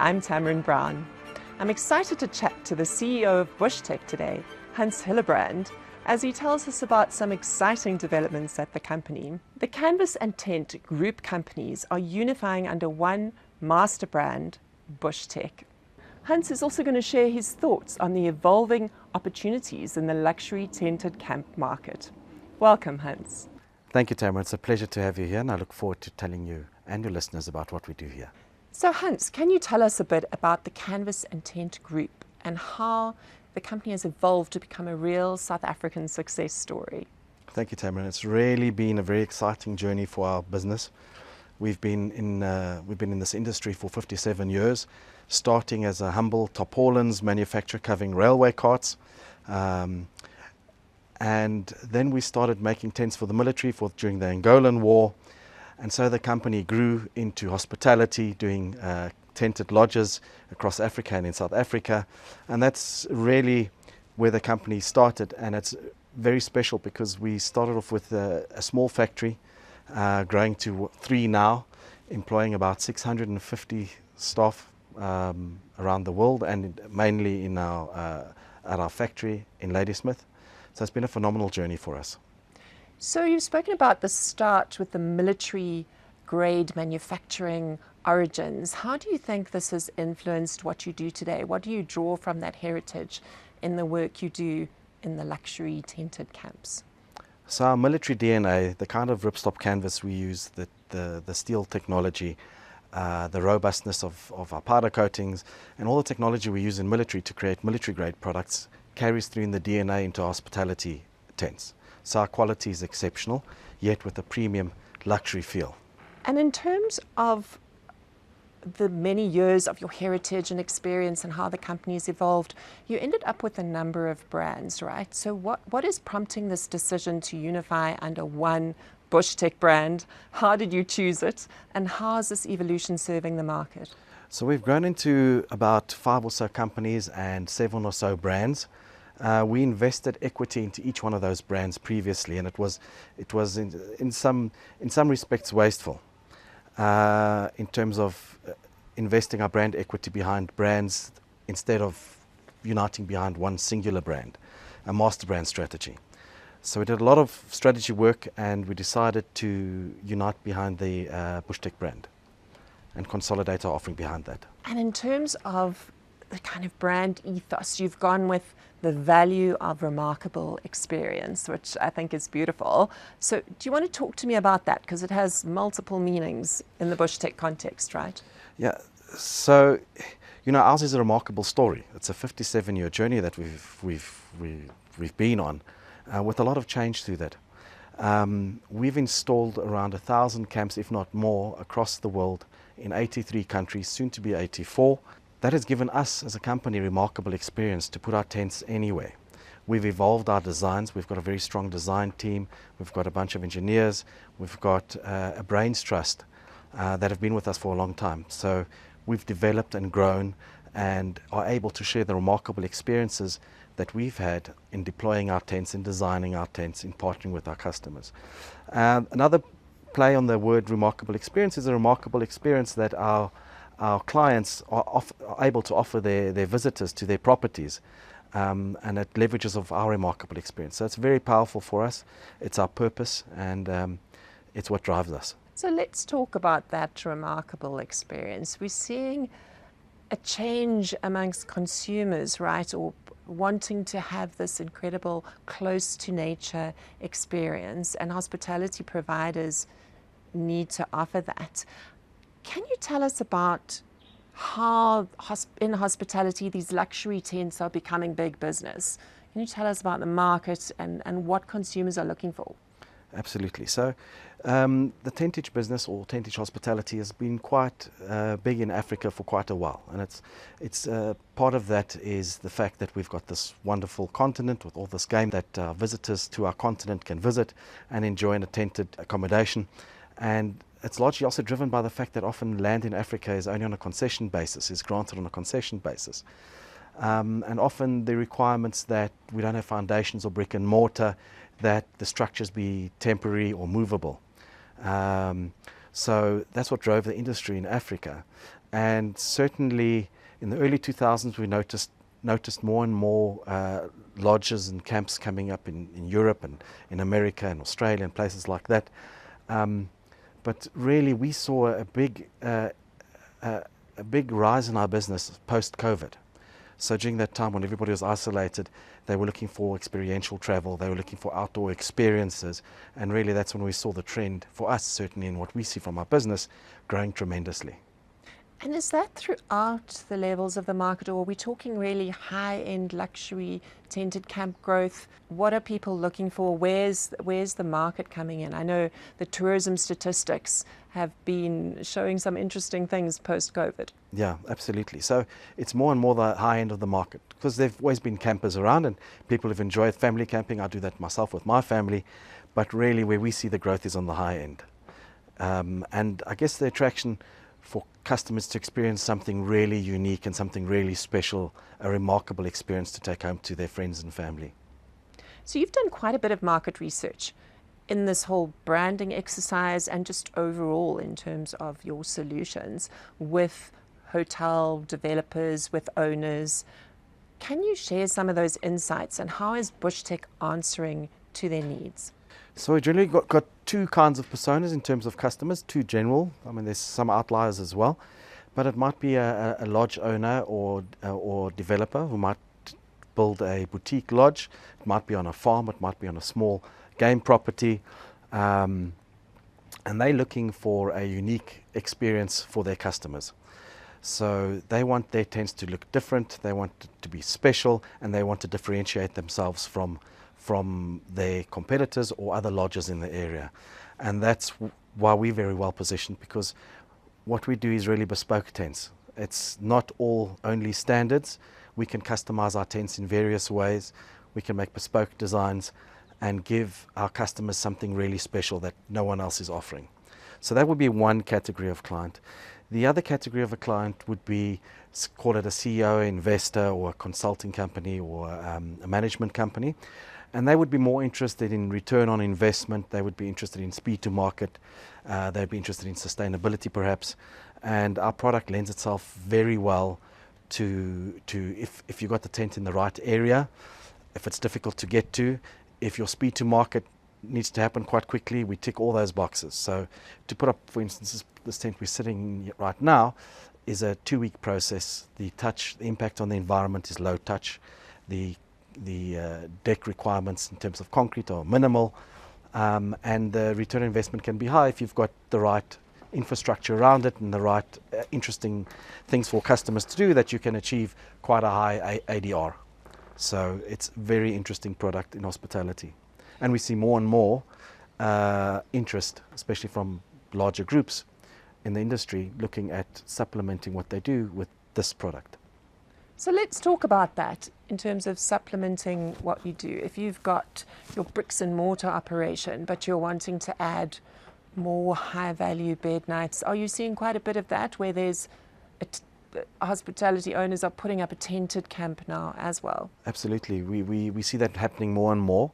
I'm Tamron Brown. I'm excited to chat to the CEO of Bushtec today, Hans Hillebrand, as he tells us about some exciting developments at the company. The Canvas and Tent group companies are unifying under one master brand, Bushtec. Hans is also going to share his thoughts on the evolving opportunities in the luxury tented camp market. Welcome, Hans. Thank you, Tamara. It's a pleasure to have you here, and I look forward to telling you and your listeners about what we do here. So, Hans, can you tell us a bit about the Canvas and Tent group and how the company has evolved to become a real South African success story? Thank you, Tamara. It's really been a very exciting journey for our business. We've been in this industry for 57 years, starting as a humble tarpaulins manufacturer covering railway carts. And then we started making tents for the military during the Angolan War. And so the company grew into hospitality, doing tented lodges across Africa and in South Africa. And that's really where the company started. And it's very special because we started off with a small factory, growing to 3 now, employing about 650 staff around the world, and mainly in at our factory in Ladysmith. So it's been a phenomenal journey for us. So you've spoken about the start with the military grade manufacturing origins. How do you think this has influenced what you do today? What do you draw from that heritage in the work you do in the luxury tented camps? So our military DNA, the kind of ripstop canvas we use, the steel technology, the robustness of our powder coatings, and all the technology we use in military to create military grade products carries through in the DNA into hospitality tents. So our quality is exceptional, yet with a premium luxury feel. And in terms of the many years of your heritage and experience and how the company has evolved, you ended up with a number of brands, right? So what is prompting this decision to unify under one Bushtec brand? How did you choose it? And how is this evolution serving the market? So we've grown into about 5 or so companies and 7 or so brands. We invested equity into each one of those brands previously, and it was in some respects wasteful in terms of investing our brand equity behind brands instead of uniting behind one singular brand, a master brand strategy. So we did a lot of strategy work, and we decided to unite behind the Bushtec brand and consolidate our offering behind that. And in terms of the kind of brand ethos, you've gone with the value of remarkable experience, which I think is beautiful. So do you want to talk to me about that? Because it has multiple meanings in the Bushtec context, right? Yeah, so, ours is a remarkable story. It's a 57-year journey that we've been on, with a lot of change through that. We've installed around 1,000 camps, if not more, across the world in 83 countries, soon to be 84. That has given us as a company remarkable experience to put our tents anywhere. We've evolved our designs. We've got a very strong design team. We've got a bunch of engineers. We've got a brains trust that have been with us for a long time. So we've developed and grown and are able to share the remarkable experiences that we've had in deploying our tents, in designing our tents, in partnering with our customers. Another play on the word remarkable experience is a remarkable experience that our clients are able to offer their visitors to their properties, and it leverages of our remarkable experience. So it's very powerful for us. It's our purpose, and it's what drives us. So let's talk about that remarkable experience. We're seeing a change amongst consumers, right, or wanting to have this incredible close to nature experience, and hospitality providers need to offer that. Can you tell us about how in hospitality these luxury tents are becoming big business? Can you tell us about the market and what consumers are looking for? Absolutely. So the tentage business or tentage hospitality has been quite big in Africa for quite a while, and it's part of that is the fact that we've got this wonderful continent with all this game that visitors to our continent can visit and enjoy in a tented accommodation. And it's largely also driven by the fact that often land in Africa is only on a concession basis, is granted on a concession basis. And often the requirements that we don't have foundations or brick and mortar, that the structures be temporary or movable. So that's what drove the industry in Africa. And certainly in the early 2000s, we noticed more and more lodges and camps coming up in Europe and in America and Australia and places like that. But really, we saw a big rise in our business post-COVID. So during that time when everybody was isolated, they were looking for experiential travel, they were looking for outdoor experiences, and really that's when we saw the trend, for us certainly in what we see from our business, growing tremendously. And is that throughout the levels of the market, or are we talking really high-end luxury tented camp growth? What are people looking for? Where's the market coming in? I know the tourism statistics have been showing some interesting things post-COVID. Yeah, absolutely. So it's more and more the high end of the market, because there've always been campers around and people have enjoyed family camping. I do that myself with my family, but really where we see the growth is on the high end. And I guess the attraction for customers to experience something really unique and something really special, a remarkable experience to take home to their friends and family. So you've done quite a bit of market research in this whole branding exercise and just overall in terms of your solutions with hotel developers, with owners. Can you share some of those insights, and how is Bushtec answering to their needs? So we generally got two kinds of personas in terms of customers, two general. I mean, there's some outliers as well, but it might be a lodge owner or developer who might build a boutique lodge. It might be on a farm, it might be on a small game property, and they're looking for a unique experience for their customers. So they want their tents to look different, they want it to be special, and they want to differentiate themselves from their competitors or other lodges in the area. And that's why we're very well positioned, because what we do is really bespoke tents. It's not all only standards. We can customize our tents in various ways. We can make bespoke designs and give our customers something really special that no one else is offering. So that would be one category of client. The other category of a client would be, call it a CEO, investor, or a consulting company, or a management company. And they would be more interested in return on investment. They would be interested in speed to market. They'd be interested in sustainability perhaps. And our product lends itself very well to if you've got the tent in the right area, if it's difficult to get to, if your speed to market needs to happen quite quickly, we tick all those boxes. So to put up, for instance, this tent we're sitting in right now is a 2-week process. The impact on the environment is low touch. The deck requirements in terms of concrete are minimal, and the return on investment can be high if you've got the right infrastructure around it and the right interesting things for customers to do, that you can achieve quite a high ADR. So it's a very interesting product in hospitality, and we see more and more interest, especially from larger groups in the industry, looking at supplementing what they do with this product. So let's talk about that in terms of supplementing what you do. If you've got your bricks and mortar operation, but you're wanting to add more high value bed nights, are you seeing quite a bit of that, where there's hospitality owners are putting up a tented camp now as well? Absolutely. We see that happening more and more,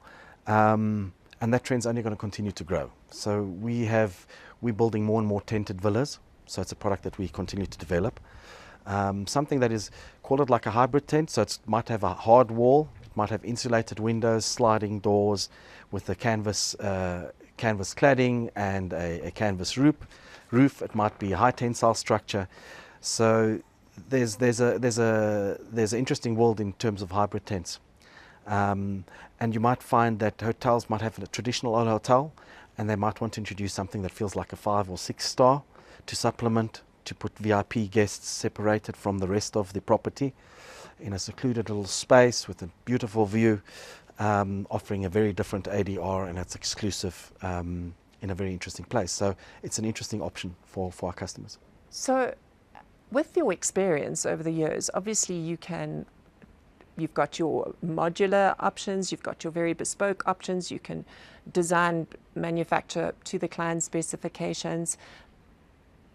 and that trend's only going to continue to grow. So we're building more and more tented villas, so it's a product that we continue to develop. Something that is, call it like a hybrid tent, so it might have a hard wall, it might have insulated windows, sliding doors with a canvas cladding and a canvas roof. It might be a high tensile structure. So there's an interesting world in terms of hybrid tents, and you might find that hotels might have a traditional hotel, and they might want to introduce something that feels like a 5 or 6 star to supplement, to put VIP guests separated from the rest of the property in a secluded little space with a beautiful view, offering a very different ADR, and it's exclusive in a very interesting place. So it's an interesting option for our customers. So with your experience over the years, obviously you've got your modular options, you've got your very bespoke options, you can design, manufacture to the client's specifications.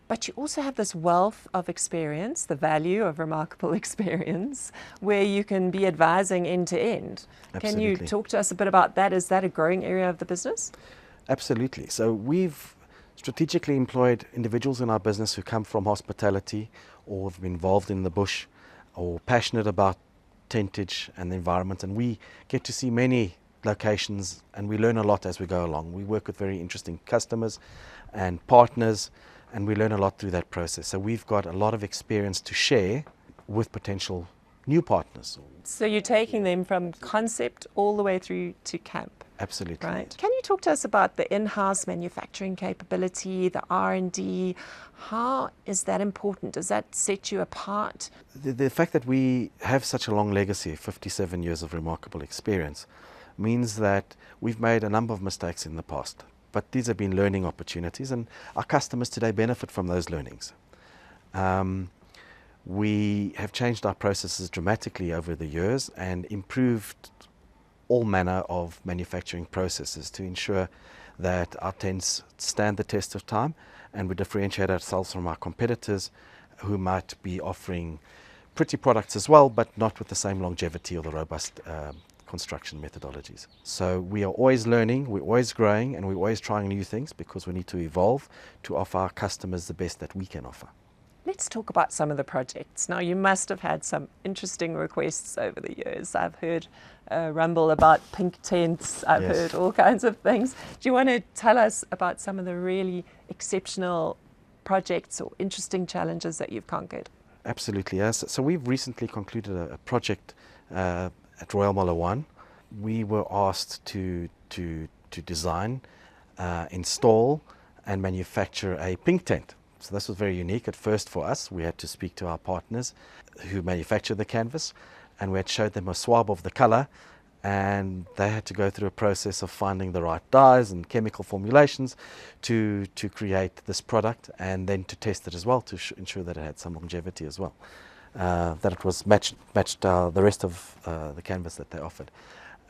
But you also have this wealth of experience, the value of remarkable experience, where you can be advising end to end. Can you talk to us a bit about that? Is that a growing area of the business? Absolutely. So we've strategically employed individuals in our business who come from hospitality or have been involved in the bush or passionate about tentage and the environment. And we get to see many locations and we learn a lot as we go along. We work with very interesting customers and partners, and we learn a lot through that process. So we've got a lot of experience to share with potential new partners. So you're taking them from concept all the way through to camp. Absolutely. Right. Can you talk to us about the in-house manufacturing capability, the R&D? How is that important? Does that set you apart? The fact that we have such a long legacy, 57 years of remarkable experience, means that we've made a number of mistakes in the past. But these have been learning opportunities, and our customers today benefit from those learnings. We have changed our processes dramatically over the years and improved all manner of manufacturing processes to ensure that our tents stand the test of time, and we differentiate ourselves from our competitors who might be offering pretty products as well, but not with the same longevity or the robust construction methodologies. So we are always learning, we're always growing, and we're always trying new things because we need to evolve to offer our customers the best that we can offer. Let's talk about some of the projects. Now, you must have had some interesting requests over the years. I've heard rumble about pink tents. I've heard all kinds of things. Do you want to tell us about some of the really exceptional projects or interesting challenges that you've conquered? Absolutely, yes. So we've recently concluded a project at Royal Mall 1. We were asked to design, install and manufacture a pink tent. So this was very unique at first for us. We had to speak to our partners who manufacture the canvas, and we had showed them a swab of the color, and they had to go through a process of finding the right dyes and chemical formulations to create this product, and then to test it as well to ensure that it had some longevity as well, that it was matched the rest of the canvas that they offered.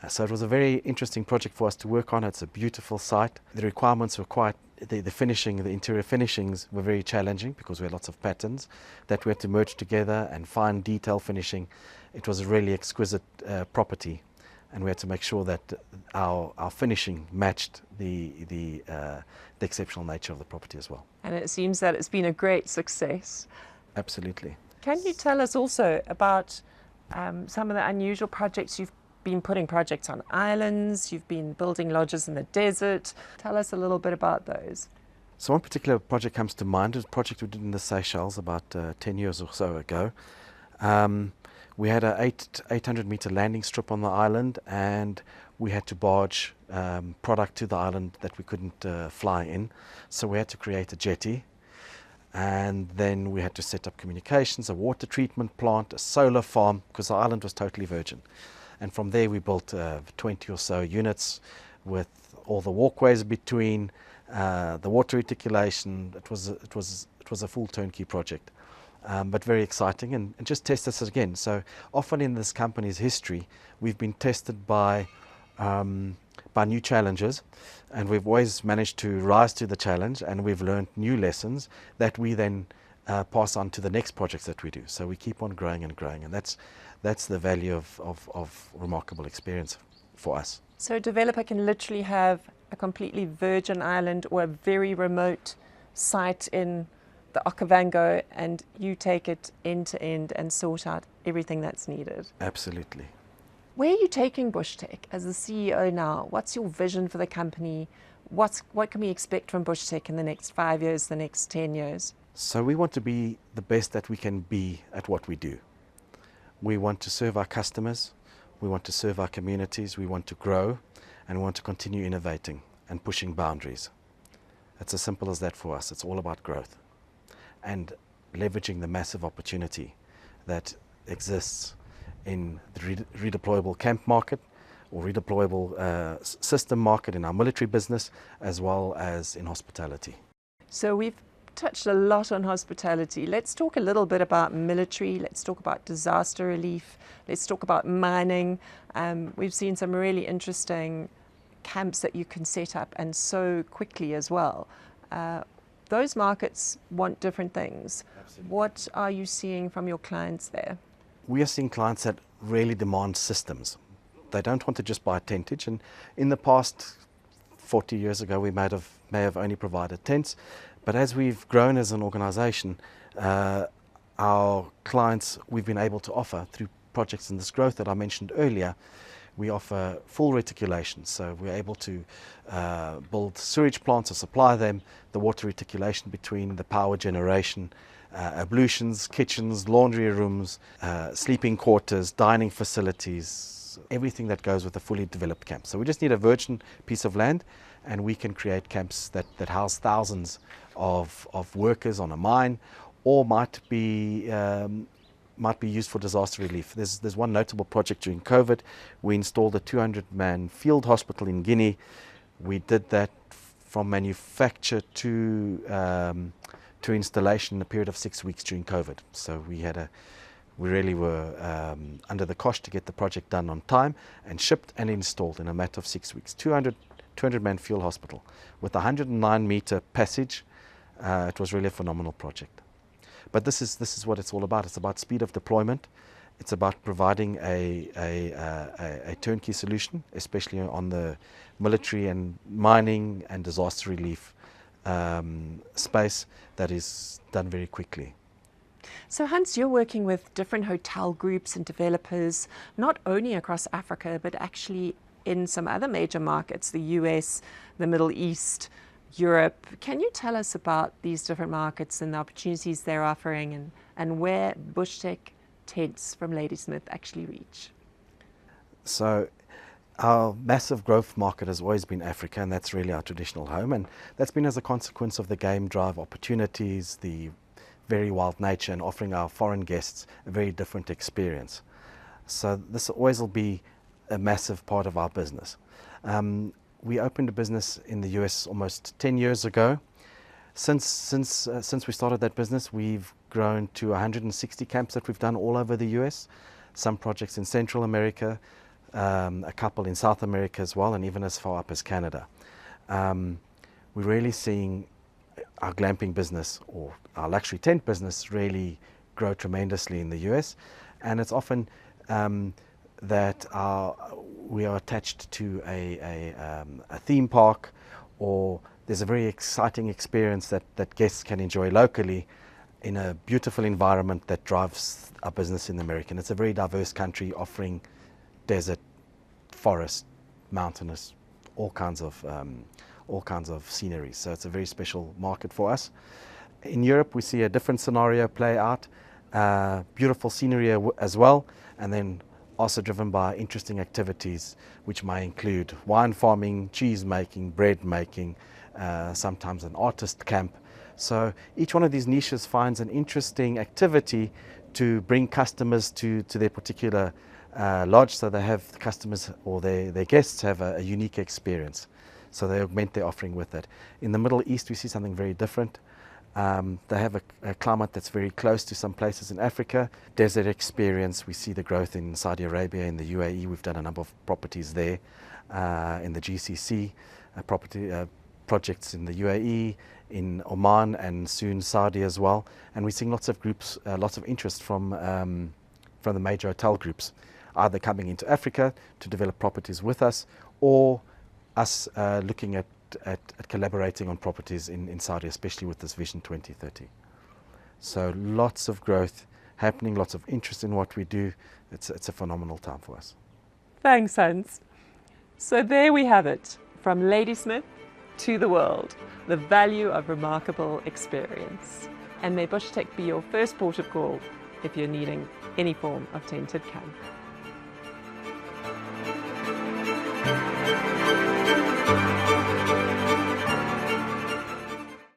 So it was a very interesting project for us to work on. It's a beautiful site. The requirements were quite, the finishing, the interior finishings were very challenging because we had lots of patterns that we had to merge together and fine detail finishing. It was a really exquisite property, and we had to make sure that our finishing matched the exceptional nature of the property as well. And it seems that it's been a great success. Absolutely. Can you tell us also about some of the unusual projects? You've been putting projects on islands, you've been building lodges in the desert. Tell us a little bit about those. So one particular project comes to mind. It was a project we did in the Seychelles about 10 years or so ago. We had an 800-meter landing strip on the island, and we had to barge product to the island that we couldn't fly in. So we had to create a jetty, and then we had to set up communications, a water treatment plant, a solar farm, because the island was totally virgin. And from there we built 20 or so units with all the walkways between, the water reticulation. It was a full turnkey project, but very exciting, and just test us again. So often in this company's history, we've been tested by new challenges, and we've always managed to rise to the challenge, and we've learned new lessons that we then pass on to the next projects that we do. So we keep on growing and growing, and that's the value of remarkable experience for us. So a developer can literally have a completely virgin island or a very remote site in the Okavango, and you take it end to end and sort out everything that's needed. Absolutely. Where are you taking Bushtec as the CEO now? What's your vision for the company? What can we expect from Bushtec in the next 5 years, the next 10 years? So we want to be the best that we can be at what we do. We want to serve our customers, we want to serve our communities, we want to grow, and we want to continue innovating and pushing boundaries. It's as simple as that for us. It's all about growth and leveraging the massive opportunity that exists in the redeployable camp market or redeployable system market in our military business, as well as in hospitality. So we've touched a lot on hospitality. Let's talk a little bit about military. Let's talk about disaster relief. Let's talk about mining. We've seen some really interesting camps that you can set up, and so quickly as well. Those markets want different things. Absolutely. What are you seeing from your clients there? We are seeing clients that really demand systems. They don't want to just buy tentage, and in the past 40 years ago we might have may have only provided tents, but as we've grown as an organisation, our clients we've been able to offer through projects in this growth that I mentioned earlier. We offer full reticulation, so we're able to build sewage plants or supply them, the water reticulation between the power generation, ablutions, kitchens, laundry rooms, sleeping quarters, dining facilities, everything that goes with a fully developed camp. So we just need a virgin piece of land and we can create camps that house thousands of workers on a mine, or might be used for disaster relief. There's one notable project during COVID. We installed a 200-man field hospital in Guinea. We did that from manufacture to installation in a period of 6 weeks during COVID. So we really were under the cosh to get the project done on time and shipped and installed in a matter of 6 weeks. 200-man field hospital with a 109-meter passage. It was really a phenomenal project. But this is what it's all about. It's about speed of deployment. It's about providing a turnkey solution, especially on the military and mining and disaster relief space that is done very quickly. So Hans, you're working with different hotel groups and developers, not only across Africa, but actually in some other major markets, the US, the Middle East, Europe. Can you tell us about these different markets and the opportunities they're offering, and where Bushtec tents from Ladysmith actually reach? So our massive growth market has always been Africa, and that's really our traditional home, and that's been as a consequence of the game drive opportunities, the very wild nature, and offering our foreign guests a very different experience. So this always will be a massive part of our business. We opened a business in the US almost 10 years ago. Since we started that business, we've grown to 160 camps that we've done all over the US, some projects in Central America, a couple in South America as well, and even as far up as Canada. We're really seeing our glamping business, or our luxury tent business, really grow tremendously in the US, and it's often that we are attached to a theme park, or there's a very exciting experience that guests can enjoy locally in a beautiful environment that drives our business in America. And it's a very diverse country, offering desert, forest, mountainous, all kinds of scenery. So it's a very special market for us. In Europe, we see a different scenario play out, beautiful scenery as well, and then also driven by interesting activities which may include wine farming, cheese making, bread making, sometimes an artist camp. So each one of these niches finds an interesting activity to bring customers to their particular lodge, so they have customers or their guests have a unique experience. So they augment their offering with it. In the Middle East, we see something very different. They have a climate that's very close to some places in Africa. Desert experience, we see the growth in Saudi Arabia, in the UAE. We've done a number of properties there, in the GCC, projects in the UAE, in Oman, and soon Saudi as well. And we're seeing lots of groups, lots of interest from the major hotel groups, either coming into Africa to develop properties with us, or us looking at collaborating on properties in Saudi, especially with this Vision 2030. So lots of growth happening, lots of interest in what we do. It's a phenomenal time for us. Thanks, Hans. So there we have it, from Ladysmith to the world, the value of remarkable experience. And may Bushtec be your first port of call if you're needing any form of tented camp.